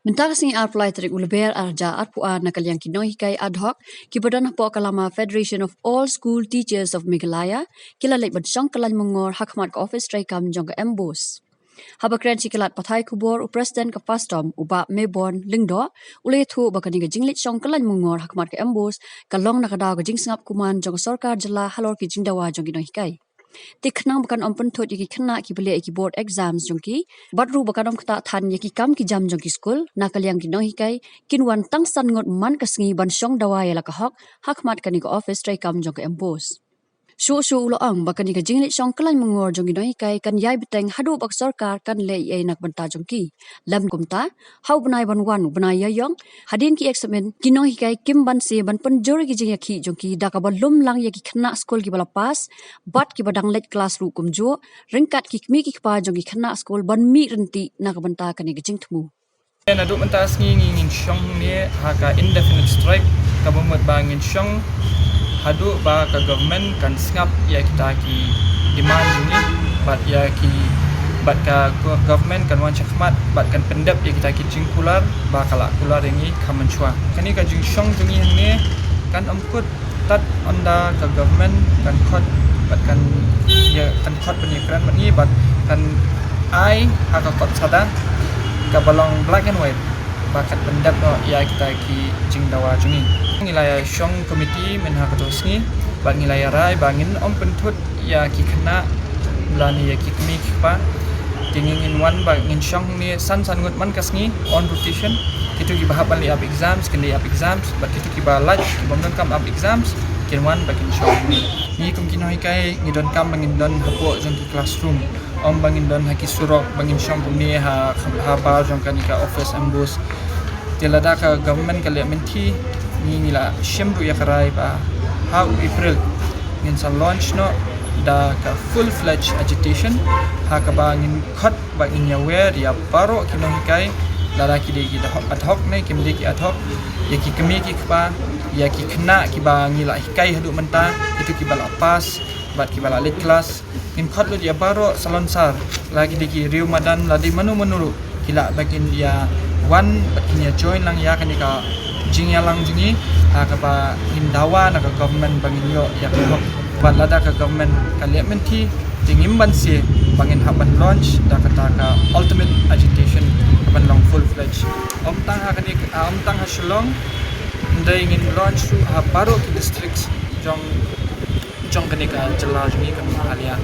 Mentang sing apply tarik ulber arja arpua nakal yang kinoi kai ad hoc ki badan po kalama Federation of All School Teachers of Meghalaya kila lek badsang kalan mengor hakmat ka office tray kam jong ka embos. Habakran si kilat pathai kubor u president ka pastom uba mebon lingdo ule thu bakani ka jinglit song kalan mengor hakmat ka embos kalong nakadaw ka jingsngap kuman jong sarkar jala halor ki jingdawa jong kinoi kai. Tiknang bakan ompun thot yaki khna ki bele ki board exams jongki badru bakadom kata than yaki kam ki jam jongki school nakal yang ki nohi kai kinwan tang san ngot man kasngi ban song dawa yala ka hok hakmat kani ka office tray kam jong ka empos shu ulo ang bakani ka jinglit song kalan mengor jongki nohi kai kan yai beteng hadu bak sarkar kan le ye nak banta jongki lam kumta hau banai ban wan banai yayong hadin ki examen ki nohi kai kim ban se ban penjor ki jing yakhi jongki da ka balum lang yaki khna school ki bala pas bat ki badang let class ru kumjo ringkat ki mi ki pa jongki khna school ban mi renti nak banta kani ka jing thmu Naduk mentas ngingin syong ni haka indefinite strike kabumut bangin syong hadu ba ka government kan sngap ya kita ki demand ni bat ya ki bat ka government kan wan chakmat bat kan pendap ya kita ki jingkular ba kala kular ini kamanchwa kani ka jing syong tungi ni kan amput tat onda ka government kan khot bat kan ya kan khot penyekran ni bat kan ai haka khot sada ka balong black and white bakat pendap no ya kita ki jingdawa jungi ngilaya syong committee men ha katosni bang ngilaya rai bangin om pentut ya ki kena lani ya ki kmi pa tingin wan bangin syong ni san ngut man kasni on rotation itu ki bahab bali up exams kendi up exams bat itu ki balaj ki bomdon kam up exams kin wan bangin syong ni kum kinoi kai ngidon kam bangin don hapo jong ki classroom om bangin don haki surok bangin syong bumi ha ba jong kanika office embus tilada ka government ka menti ni nila shembu ya karai ba how April ngin sa launch no da ka full fledged agitation ha ka bangin khot bangin ya wer ya paro kinoi kai lara ki de ki da ad hoc nei kim de ki ad hoc ya ki kemi ki pa ya ki kena ki bangila hikai hadu menta itu ki bala pas bat ki bala late class in khot lu dia baro salonsar lagi diki riu madan ladi menuru kila bakin dia wan bakin dia join lang ya kan ka jingya lang jingi ka ba indawa na ka government bangin yo ya ko bat lada ka government kalian menti tingim ban si bangin haban launch da kata ka ultimate agitation haban long full fledged om tang ha shillong ndai ingin launch tu ha baro ki districts jong kanika jela jingi kan halia